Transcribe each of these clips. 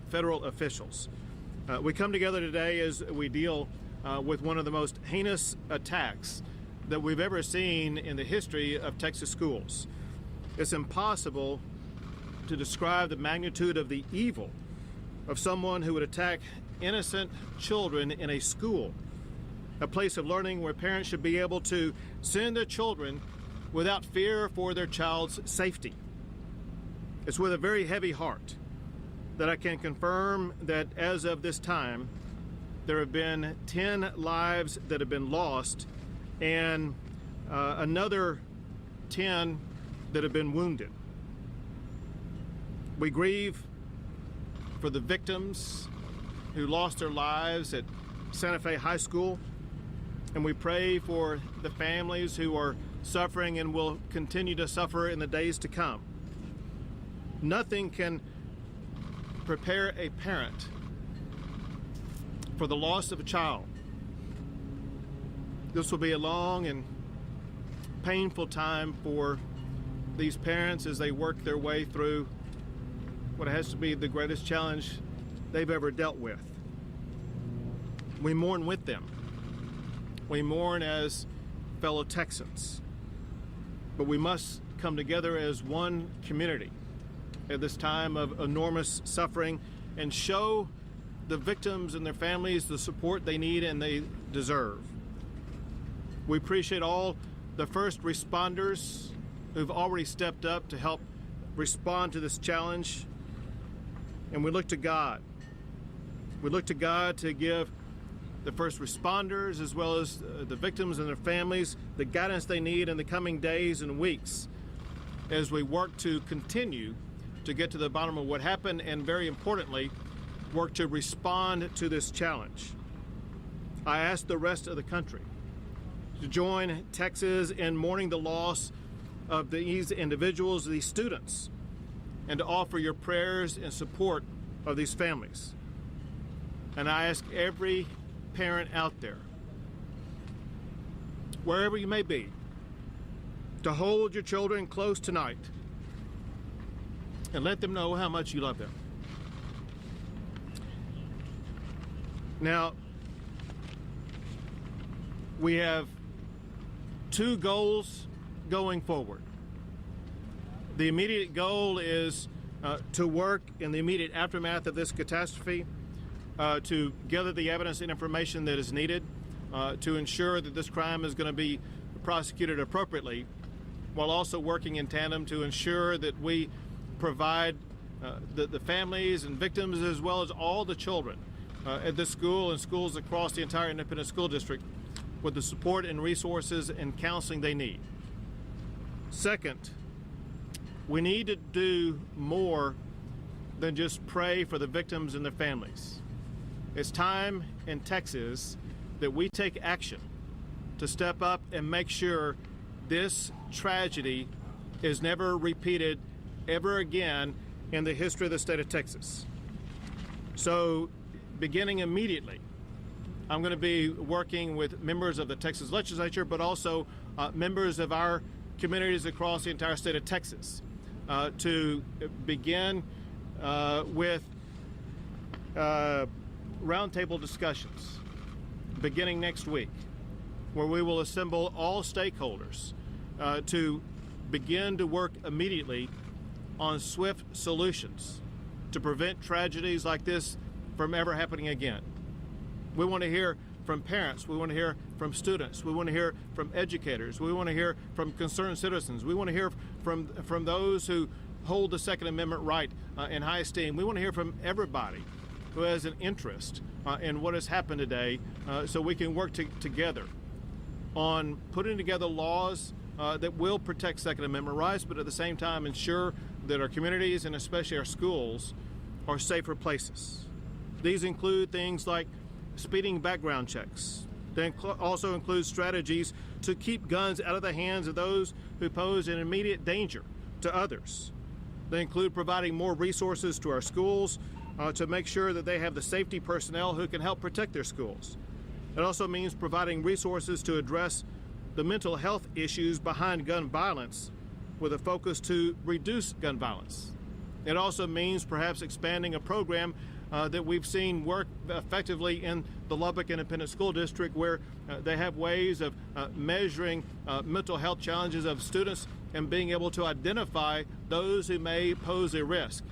federal officials. We come together today as we deal with one of the most heinous attacks that we've ever seen in the history of Texas schools. It's impossible to describe the magnitude of the evil of someone who would attack innocent children in a school, a place of learning where parents should be able to send their children without fear for their child's safety. It's with a very heavy heart that I can confirm that as of this time, there have been 10 lives that have been lost and another 10 that have been wounded. We grieve for the victims who lost their lives at Santa Fe High School, and we pray for the families who are suffering and will continue to suffer in the days to come. Nothing can prepare a parent for the loss of a child. This will be a long and painful time for these parents as they work their way through what has to be the greatest challenge they've ever dealt with. We mourn with them. We mourn as fellow Texans. But we must come together as one community at this time of enormous suffering and show the victims and their families the support they need and they deserve. We appreciate all the first responders who've already stepped up to help respond to this challenge. And we look to God. We look to God to give the first responders as well as the victims and their families the guidance they need in the coming days and weeks as we work to continue to get to the bottom of what happened and, very importantly, work to respond to this challenge. I ask the rest of the country to join Texas in mourning the loss of these individuals, these students, and to offer your prayers in support of these families. And I ask every parent out there, wherever you may be, to hold your children close tonight and let them know how much you love them. Now, we have two goals going forward. The immediate goal is to work in the immediate aftermath of this catastrophe to gather the evidence and information that is needed to ensure that this crime is going to be prosecuted appropriately, while also working in tandem to ensure that we provide the families and victims as well as all the children at this school and schools across the entire independent school district with the support and resources and counseling they need. Second, we need to do more than just pray for the victims and their families. It's time in Texas that we take action to step up and make sure this tragedy is never repeated ever again in the history of the state of Texas. So, beginning immediately, I'm going to be working with members of the Texas legislature, but also members of our communities across the entire state of Texas to begin with roundtable discussions beginning next week, where we will assemble all stakeholders to begin to work immediately on swift solutions to prevent tragedies like this from ever happening again. We want to hear from parents. We want to hear from students. We want to hear from educators. We want to hear from concerned citizens. We want to hear from those who hold the Second Amendment right in high esteem. We want to hear from everybody who has an interest in what has happened today so we can work together on putting together laws that will protect Second Amendment rights, but at the same time ensure that our communities and especially our schools are safer places. These include things like speeding background checks. They also include strategies to keep guns out of the hands of those who pose an immediate danger to others. They include providing more resources to our schools to make sure that they have the safety personnel who can help protect their schools. It also means providing resources to address the mental health issues behind gun violence with a focus to reduce gun violence. It also means perhaps expanding a program that we've seen work effectively in the Lubbock Independent School District, where they have ways of measuring mental health challenges of students and being able to identify those who may pose a risk,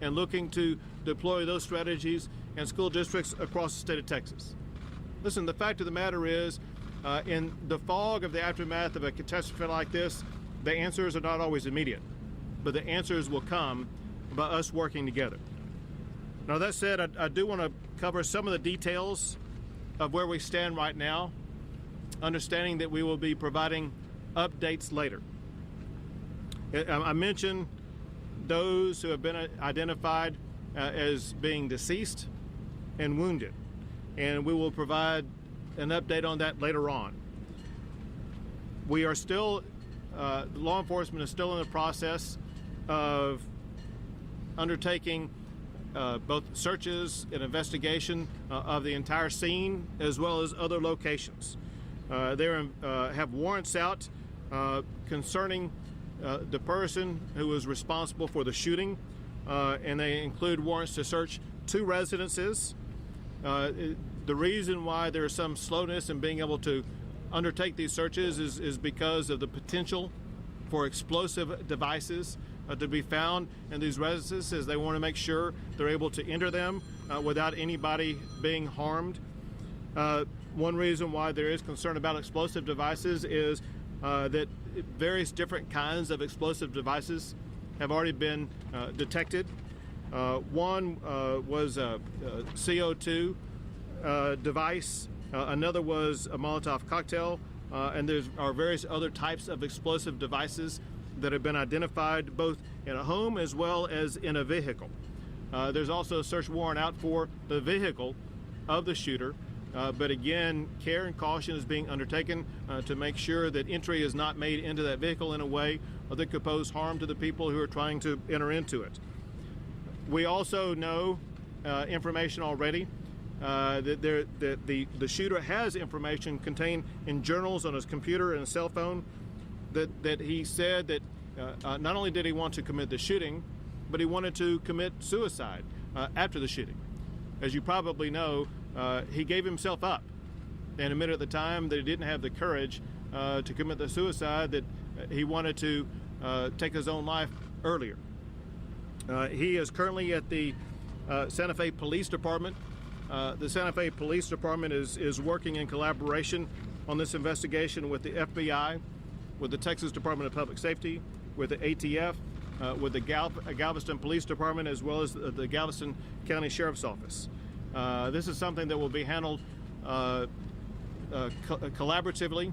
and looking to deploy those strategies in school districts across the state of Texas. Listen, the fact of the matter is, in the fog of the aftermath of a catastrophe like this, the answers are not always immediate, but the answers will come by us working together. Now, that said, I do want to cover some of the details of where we stand right now, understanding that we will be providing updates later. I mentioned those who have been identified as being deceased and wounded, and we will provide an update on that later on. We are still, law enforcement is still in the process of undertaking both searches and investigation of the entire scene, as well as other locations. They have warrants out concerning the person who was responsible for the shooting, and they include warrants to search 2 residences. The reason why there is some slowness in being able to undertake these searches is because of the potential for explosive devices to be found in these residences, as they want to make sure they're able to enter them without anybody being harmed. One reason why there is concern about explosive devices is that various different kinds of explosive devices have already been detected. One was a CO2 device, another was a Molotov cocktail, and there are various other types of explosive devices that have been identified both in a home as well as in a vehicle. There's also a search warrant out for the vehicle of the shooter, but again, care and caution is being undertaken to make sure that entry is not made into that vehicle in a way that could pose harm to the people who are trying to enter into it. We also know information already that the shooter has information contained in journals on his computer and a cell phone that he said that not only did he want to commit the shooting, but he wanted to commit suicide after the shooting. As you probably know, he gave himself up and admitted at the time that he didn't have the courage to commit the suicide, that he wanted to take his own life earlier. He is currently at the Santa Fe Police Department. The Santa Fe Police Department is working in collaboration on this investigation with the FBI, with the Texas Department of Public Safety, with the ATF, with the Galveston Police Department, as well as the Galveston County Sheriff's Office. This is something that will be handled collaboratively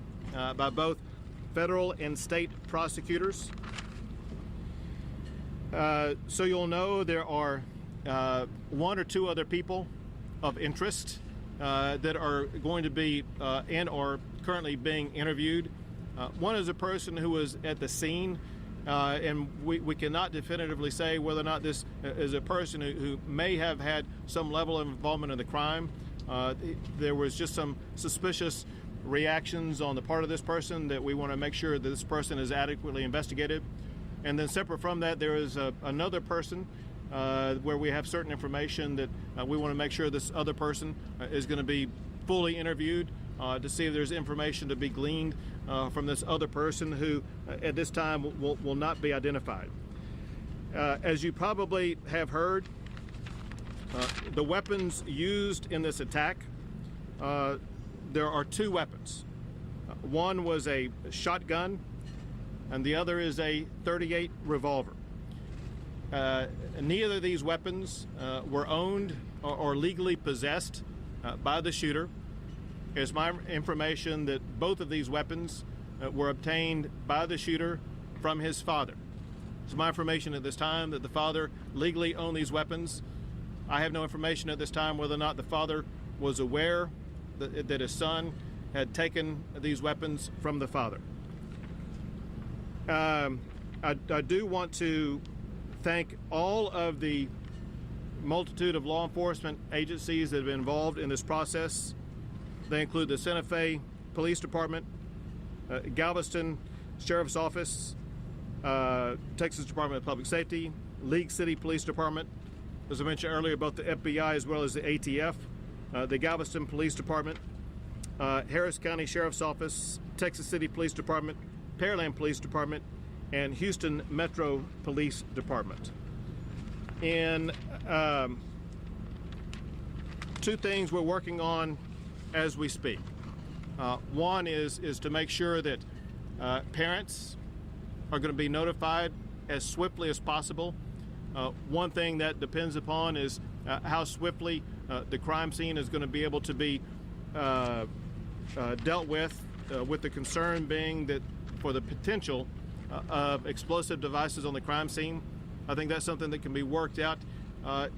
by both federal and state prosecutors. So you'll know there are 1 or 2 other people of interest that are going to be and are currently being interviewed. One is a person who was at the scene, and we cannot definitively say whether or not this is a person who may have had some level of involvement in the crime. There was just some suspicious reactions on the part of this person that we want to make sure that this person is adequately investigated. And then separate from that, there is another person where we have certain information that we want to make sure this other person is going to be fully interviewed to see if there's information to be gleaned from this other person who at this time will not be identified. As you probably have heard, the weapons used in this attack, there are 2 weapons. One was a shotgun, and the other is a .38 revolver. Neither of these weapons were owned or legally possessed by the shooter. It's my information that both of these weapons were obtained by the shooter from his father. It's my information at this time that the father legally owned these weapons. I have no information at this time whether or not the father was aware that his son had taken these weapons from the father. I do want to thank all of the multitude of law enforcement agencies that have been involved in this process. They include the Santa Fe Police Department, Galveston Sheriff's Office, Texas Department of Public Safety, League City Police Department, as I mentioned earlier, both the FBI as well as the ATF, the Galveston Police Department, Harris County Sheriff's Office, Texas City Police Department, Pearland Police Department, and Houston Metro Police Department. And two things we're working on as we speak. One is to make sure that parents are going to be notified as swiftly as possible. One thing that depends upon is how swiftly the crime scene is going to be able to be dealt with the concern being that for the potential of explosive devices on the crime scene. I think that's something that can be worked out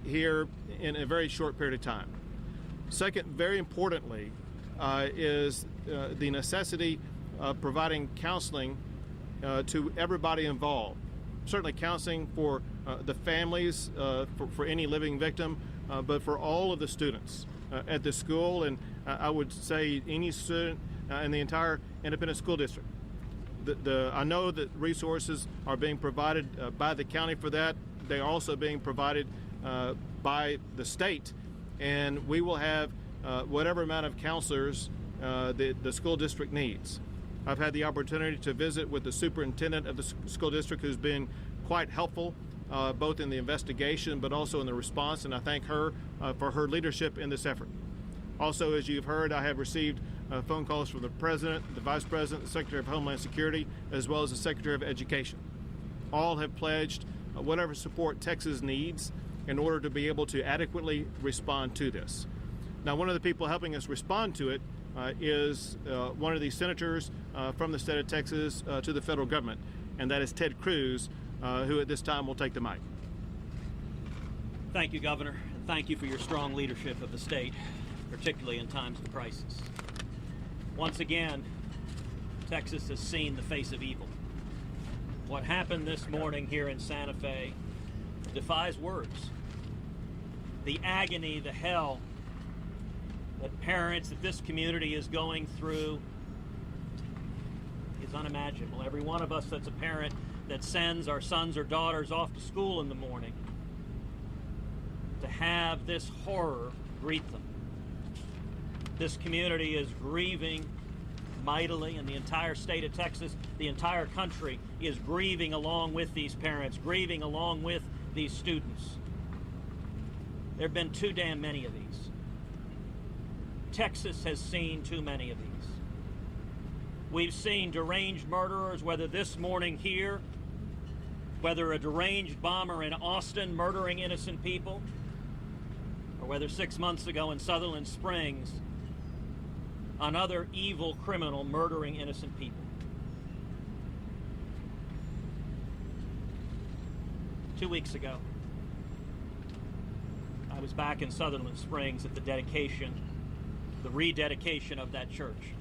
here in a very short period of time. Second, very importantly, is the necessity of providing counseling to everybody involved. Certainly counseling for the families, for any living victim, but for all of the students at the school, and I would say any student in the entire independent school district. I know that resources are being provided by the county for that. They are also being provided by the state, and we will have whatever amount of counselors the school district needs. I've had the opportunity to visit with the superintendent of the school district, who's been quite helpful both in the investigation but also in the response, and I thank her for her leadership in this effort. Also, as you've heard, I have received phone calls from the President, the Vice President, the Secretary of Homeland Security, as well as the Secretary of Education. All have pledged whatever support Texas needs in order to be able to adequately respond to this. Now, one of the people helping us respond to it is one of these senators from the state of Texas to the federal government, and that is Ted Cruz, who at this time will take the mic. Thank you, Governor, and thank you for your strong leadership of the state, particularly in times of crisis. Once again, Texas has seen the face of evil. What happened this morning here in Santa Fe defies words. The agony, the hell that parents, that this community is going through is unimaginable. Every one of us that's a parent that sends our sons or daughters off to school in the morning, to have this horror greet them. This community is grieving mightily, and the entire state of Texas, the entire country is grieving along with these parents, grieving along with these students. There have been too damn many of these. Texas has seen too many of these. We've seen deranged murderers, whether this morning here, whether a deranged bomber in Austin murdering innocent people, or whether 6 months ago in Sutherland Springs, another evil criminal murdering innocent people. 2 weeks ago, I was back in Sutherland Springs at the dedication, the rededication of that church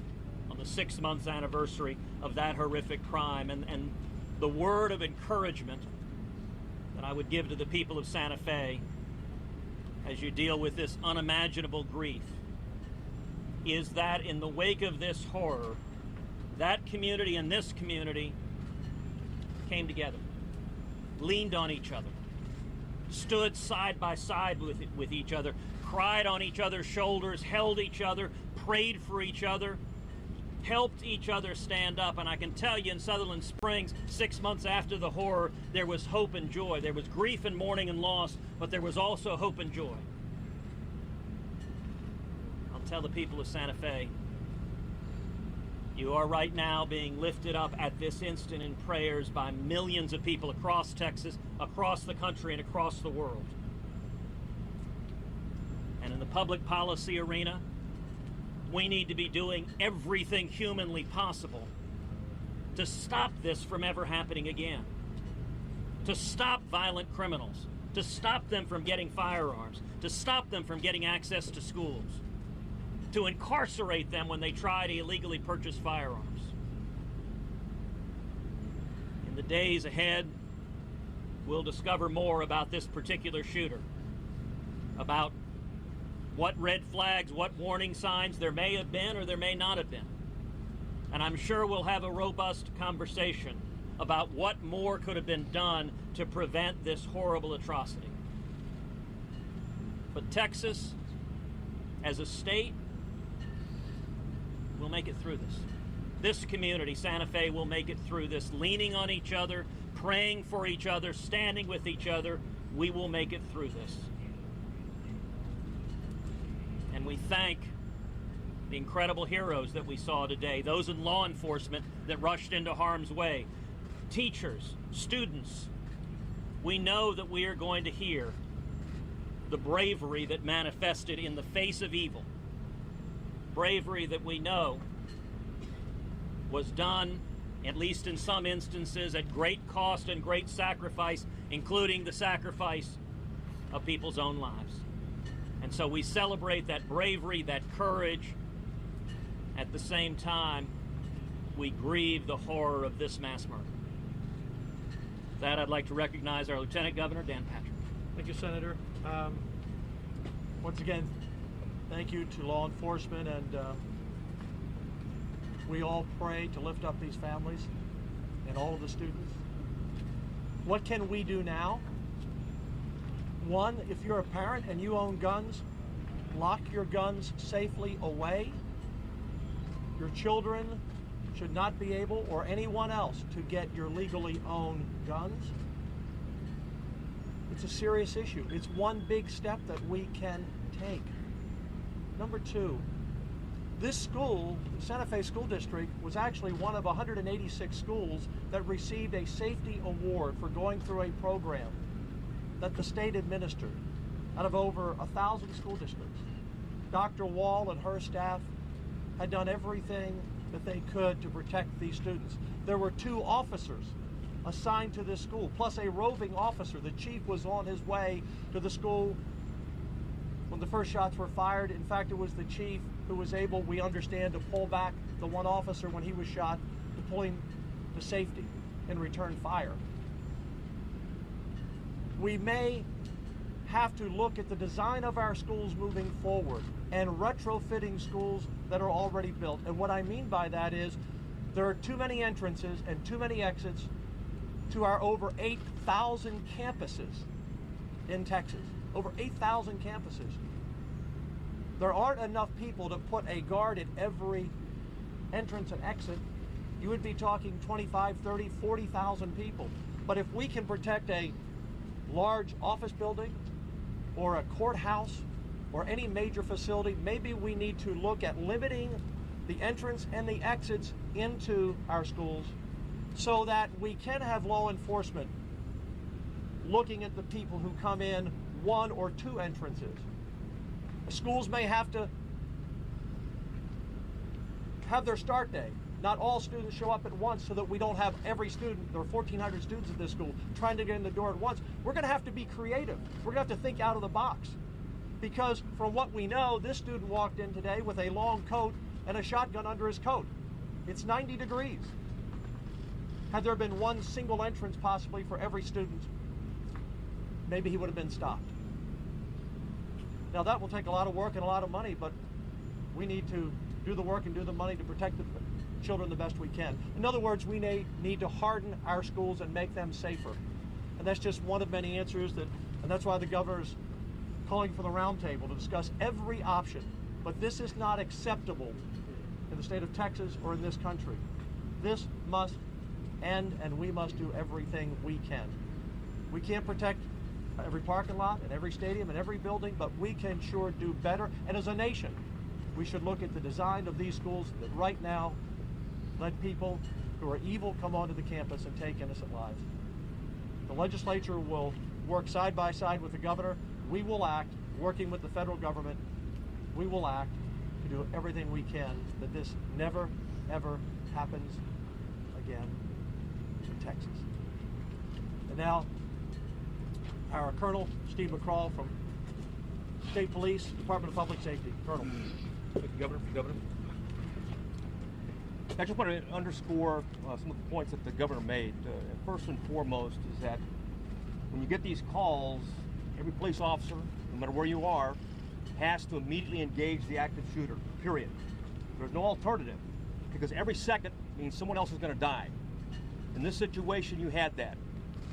on the 6-month anniversary of that horrific crime, and the word of encouragement that I would give to the people of Santa Fe as you deal with this unimaginable grief is that in the wake of this horror, that community and this community came together, leaned on each other, stood side by side with each other, cried on each other's shoulders, held each other, prayed for each other, helped each other stand up. And I can tell you, in Sutherland Springs, 6 months after the horror, there was hope and joy. There was grief and mourning and loss, but there was also hope and joy. I'll tell the people of Santa Fe, you are right now being lifted up at this instant in prayers by millions of people across Texas, across the country, and across the world. And in the public policy arena, we need to be doing everything humanly possible to stop this from ever happening again, to stop violent criminals, to stop them from getting firearms, to stop them from getting access to schools, to incarcerate them when they try to illegally purchase firearms. In the days ahead, we'll discover more about this particular shooter, about what red flags, what warning signs there may have been or there may not have been. And I'm sure we'll have a robust conversation about what more could have been done to prevent this horrible atrocity. But Texas, as a state, will make it through this. This community, Santa Fe, will make it through this, leaning on each other, praying for each other, standing with each other. We will make it through this. And we thank the incredible heroes that we saw today, those in law enforcement that rushed into harm's way, teachers, students. We know that we are going to hear the bravery that manifested in the face of evil, bravery that we know was done, at least in some instances, at great cost and great sacrifice, including the sacrifice of people's own lives. And so we celebrate that bravery, that courage. At the same time, we grieve the horror of this mass murder. With that, I'd like to recognize our Lieutenant Governor, Dan Patrick. Thank you, Senator. Once again, thank you to law enforcement, and we all pray to lift up these families and all of the students. What can we do now? One, if you're a parent and you own guns, lock your guns safely away. Your children should not be able, or anyone else, to get your legally owned guns. It's a serious issue. It's one big step that we can take. Number two, this school, the Santa Fe School District, was actually one of 186 schools that received a safety award for going through a program that the state administered out of over 1,000 school districts. Dr. Wall and her staff had done everything that they could to protect these students. There were 2 officers assigned to this school, plus a roving officer. The chief was on his way to the school when the first shots were fired. In fact, it was the chief who was able, we understand, to pull back the one officer when he was shot, to pull him to safety and return fire. We may have to look at the design of our schools moving forward and retrofitting schools that are already built. And what I mean by that is there are too many entrances and too many exits to our over 8,000 campuses in Texas. Over 8,000 campuses. There aren't enough people to put a guard at every entrance and exit. You would be talking 25, 30, 40,000 people. But if we can protect a large office building or a courthouse or any major facility, maybe we need to look at limiting the entrance and the exits into our schools so that we can have law enforcement looking at the people who come in 1 or 2 entrances. Schools may have to have their start day. Not all students show up at once, so that we don't have every student, there are 1,400 students at this school, trying to get in the door at once. We're going to have to be creative. We're going to have to think out of the box. Because from what we know, this student walked in today with a long coat and a shotgun under his coat. It's 90 degrees. Had there been one single entrance possibly for every student, maybe he would have been stopped. Now that will take a lot of work and a lot of money, but we need to do the work and do the money to protect the children the best we can. In other words, we need to harden our schools and make them safer. And that's just one of many answers, and that's why the governor's calling for the roundtable to discuss every option. But this is not acceptable in the state of Texas or in this country. This must end, and we must do everything we can. We can't protect every parking lot and every stadium and every building, but we can sure do better. And as a nation, we should look at the design of these schools that right now let people who are evil come onto the campus and take innocent lives. The legislature will work side by side with the governor. We will act, working with the federal government. We will act to do everything we can that this never, ever happens again in Texas. And now, our Colonel Steve McCraw from State Police, Department of Public Safety. Colonel. Thank you, Governor. I just want to underscore some of the points that the governor made. First and foremost is that when you get these calls, every police officer, no matter where you are, has to immediately engage the active shooter, period. There's no alternative, because every second means someone else is going to die. In this situation, you had that.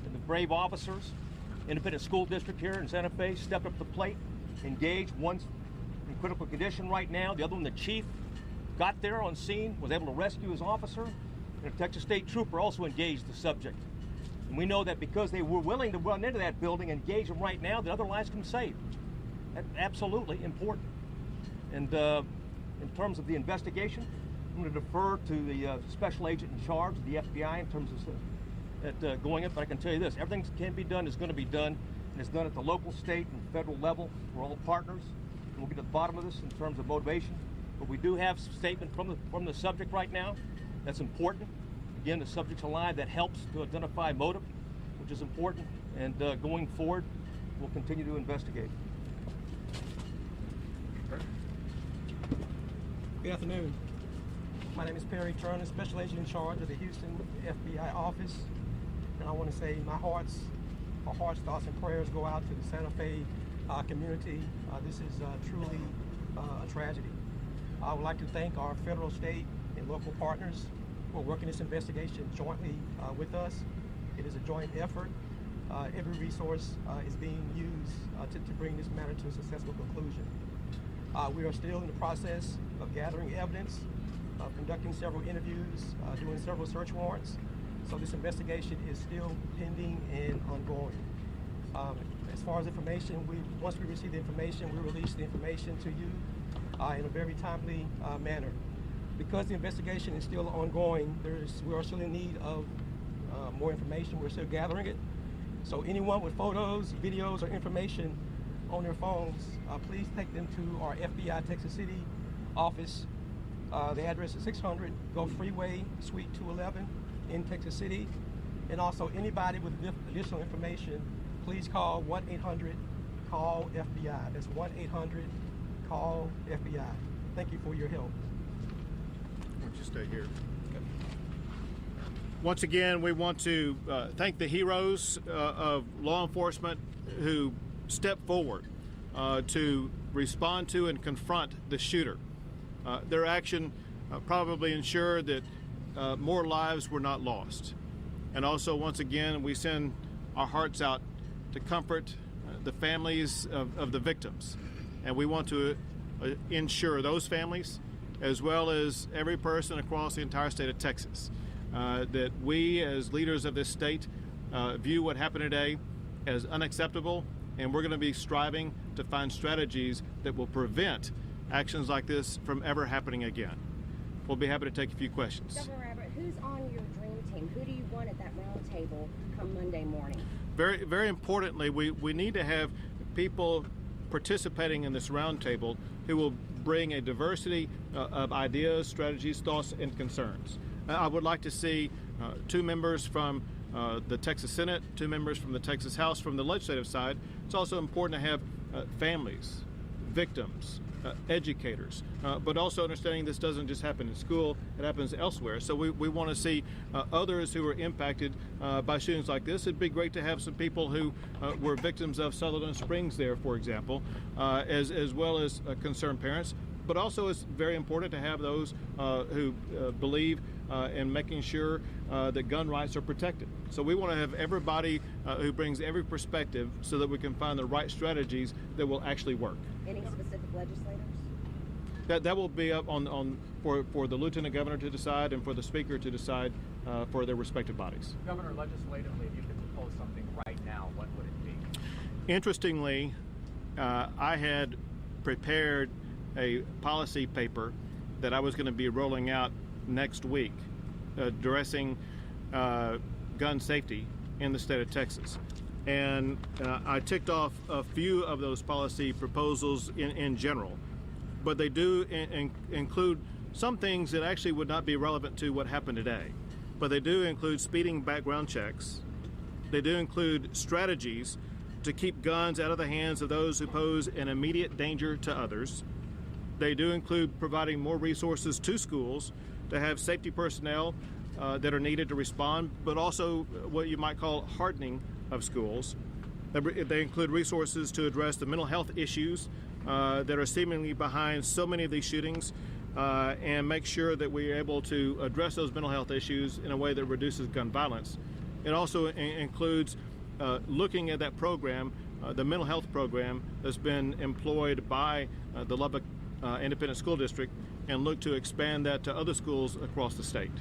And the brave officers, independent school district here in Santa Fe, stepped up to the plate, engaged. One's in critical condition right now. The other one, the chief, got there on scene, was able to rescue his officer. And a Texas State trooper also engaged the subject. And we know that because they were willing to run into that building, engage them right now, the other lives can be saved. That's absolutely important. And in terms of the investigation, I'm going to defer to the special agent in charge of the FBI in terms of going it. But I can tell you this, everything that can be done is going to be done, and it's done at the local, state, and federal level. We're all partners, and we'll get to the bottom of this in terms of motivation. But we do have a statement from the subject right now that's important. Again, the subject's alive. That helps to identify motive, which is important. And going forward, we'll continue to investigate. Good afternoon. My name is Perry Turner, Special Agent in charge of the Houston FBI office. And I want to say my heart's thoughts and prayers go out to the Santa Fe community. This is truly a tragedy. I would like to thank our federal, state, and local partners for working this investigation jointly with us. It is a joint effort. Every resource is being used to bring this matter to a successful conclusion. We are still in the process of gathering evidence, conducting several interviews, doing several search warrants. So this investigation is still pending and ongoing. As far as information, once we receive the information, we release the information to you in a very timely manner. Because the investigation is still ongoing, we are still in need of more information. We're still gathering it. So anyone with photos, videos, or information on their phones, please take them to our FBI Texas City office. The address is 600 Gulf Freeway, Suite 211 in Texas City. And also anybody with additional information, please call 1-800-CALL-FBI. That's 1-800-CALL-FBI. Thank you for your help. Why don't you stay here? Once again, we want to thank the heroes of law enforcement who stepped forward to respond to and confront the shooter. Their action probably ensured that more lives were not lost. And also, once again, we send our hearts out to comfort the families of the victims. And we want to ensure those families, as well as every person across the entire state of Texas, that we as leaders of this state view what happened today as unacceptable, and we're going to be striving to find strategies that will prevent actions like this from ever happening again. We'll be happy to take a few questions. Governor Abbott, who's on your dream team? Who do you want at that round table come Monday morning? Very, very importantly, we need to have people participating in this round table who will bring a diversity of ideas, strategies, thoughts, and concerns. I would like to see 2 members from the Texas Senate, 2 members from the Texas House from the legislative side. It's also important to have families, victims, educators, but also understanding this doesn't just happen in school, it happens elsewhere. So we want to see others who are impacted by shootings like this. It'd be great to have some people who were victims of Sutherland Springs there, for example, as well as concerned parents. But also it's very important to have those who believe in making sure that gun rights are protected. So we want to have everybody who brings every perspective so that we can find the right strategies that will actually work. Any specific legislators? That will be up for the Lieutenant Governor to decide and for the Speaker to decide for their respective bodies. Governor, legislatively, if you could propose something right now, what would it be? Interestingly, I had prepared a policy paper that I was going to be rolling out next week addressing gun safety in the state of Texas. And I ticked off a few of those policy proposals in general, but they do include some things that actually would not be relevant to what happened today. But they do include speeding background checks. They do include strategies to keep guns out of the hands of those who pose an immediate danger to others. They do include providing more resources to schools to have safety personnel that are needed to respond, but also what you might call hardening of schools. They include resources to address the mental health issues that are seemingly behind so many of these shootings, and make sure that we're able to address those mental health issues in a way that reduces gun violence. It also includes looking at that program, the mental health program that's been employed by the Lubbock Independent School District, and look to expand that to other schools across the state.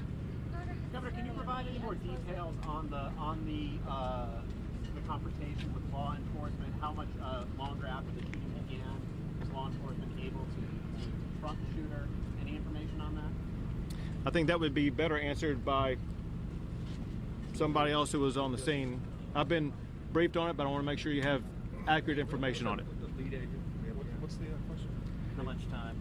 Governor, can you provide any more details on the confrontation with law enforcement? How much longer after the shooting began was law enforcement able to confront the shooter? Any information on that? I think that would be better answered by somebody else who was on the scene. I've been briefed on it, but I want to make sure you have accurate information on it. The lead agent. What's the question? How much time?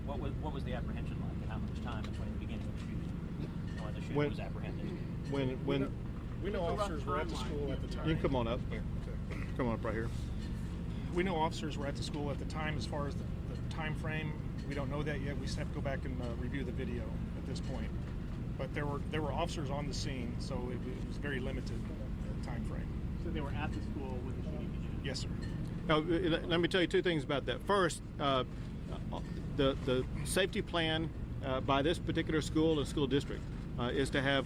What was the apprehension like, and how much time between the beginning of the shooting when the shooter was apprehended? When we know officers were at the school at the time. You can come on up. Come on up right here. We know officers were at the school at the time. As far as the time frame, we don't know that yet. We just have to go back and review the video at this point. But there were officers on the scene, so it was very limited time frame. So they were at the school when the shooting began? Yes, sir. Now, let me tell you two things about that. First, the safety plan by this particular school and school district is to have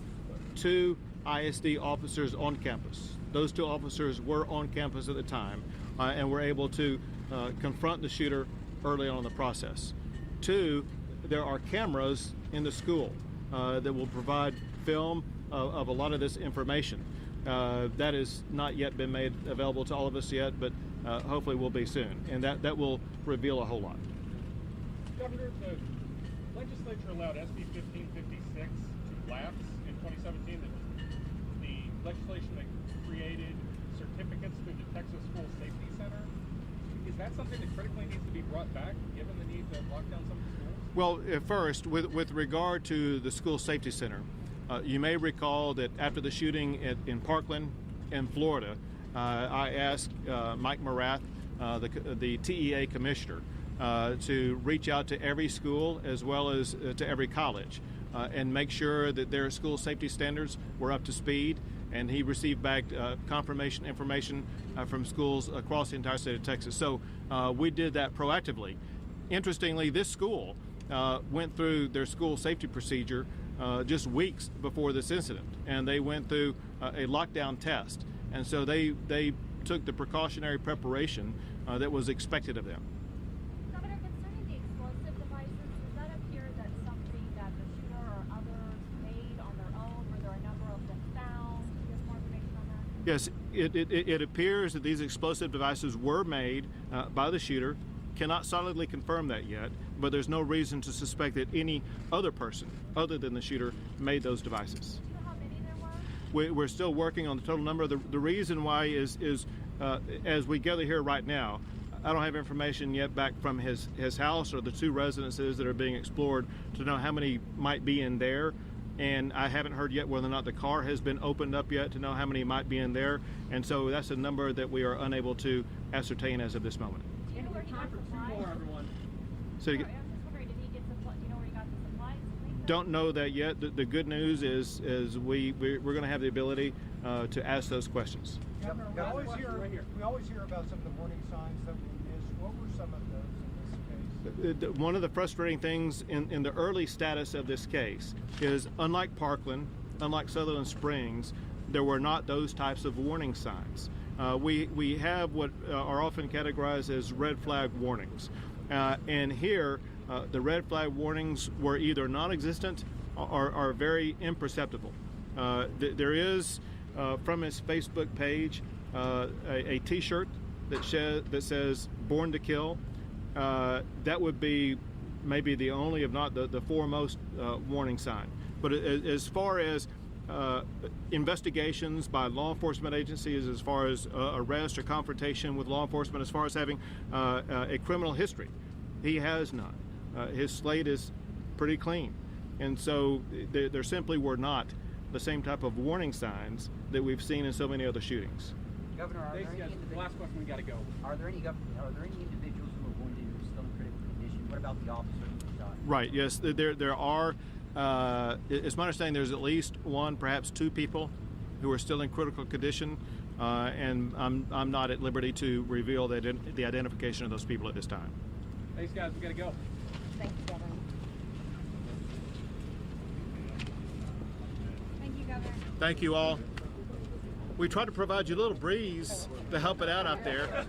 2 ISD officers on campus. Those 2 officers were on campus at the time and were able to confront the shooter early on in the process. 2, there are cameras in the school that will provide film of a lot of this information. That has not yet been made available to all of us yet, but hopefully will be soon, and that will reveal a whole lot. Governor, the legislature allowed SB 1556 to lapse in 2017. The legislation that created certificates through the Texas School Safety Center. Is that something that critically needs to be brought back, given the need to lock down some of the schools? Well, first, with regard to the school safety center, you may recall that after the shooting in Parkland, in Florida, I asked Mike Morath, the TEA commissioner, to reach out to every school as well as to every college and make sure that their school safety standards were up to speed. And he received back confirmation information from schools across the entire state of Texas. So we did that proactively. Interestingly, this school went through their school safety procedure just weeks before this incident, and they went through a lockdown test. And so they took the precautionary preparation that was expected of them. Governor, concerning the explosive devices, does that appear that something that the shooter or others made on their own? Were there a number of them found? Can you give more information on that? Yes, it appears that these explosive devices were made by the shooter. Cannot solidly confirm that yet, but there's no reason to suspect that any other person other than the shooter made those devices. Do you know how many there were? We're still working on the total number. The reason why is as we gather here right now, I don't have information yet back from his house or the 2 residences that are being explored to know how many might be in there. And I haven't heard yet whether or not the car has been opened up yet to know how many might be in there. And so that's a number that we are unable to ascertain as of this moment. Do you know where he got supplies? So I'm just wondering, did he get supplies? Do you know where he got the supplies? don't know that yet. The good news is we're going to have the ability to ask those questions. Governor, we always hear about some of the warning signs that we missed. What were some of those in this case? One of the frustrating things in the early status of this case is, unlike Parkland, unlike Sutherland Springs, there were not those types of warning signs. We have what are often categorized as red flag warnings. And here, the red flag warnings were either non-existent or very imperceptible. There is, from his Facebook page, a T-shirt that says "Born to Kill." That would be maybe the only, if not the foremost, warning sign. But as far as investigations by law enforcement agencies, as far as arrest or confrontation with law enforcement, as far as having a criminal history, he has none. His slate is pretty clean. And so there simply were not the same type of warning signs that we've seen in so many other shootings. Governor, are there any individuals? Last question, we got to go. Are there any individuals who are going to still in critical condition? What about the officer who shot? Right. Yes, there are. It's my understanding there's at least one, perhaps 2 people who are still in critical condition, and I'm not at liberty to reveal the identification of those people at this time. Thanks, guys. We got to go. Thank you, Governor. Thank you all. We try to provide you a little breeze to help it out there.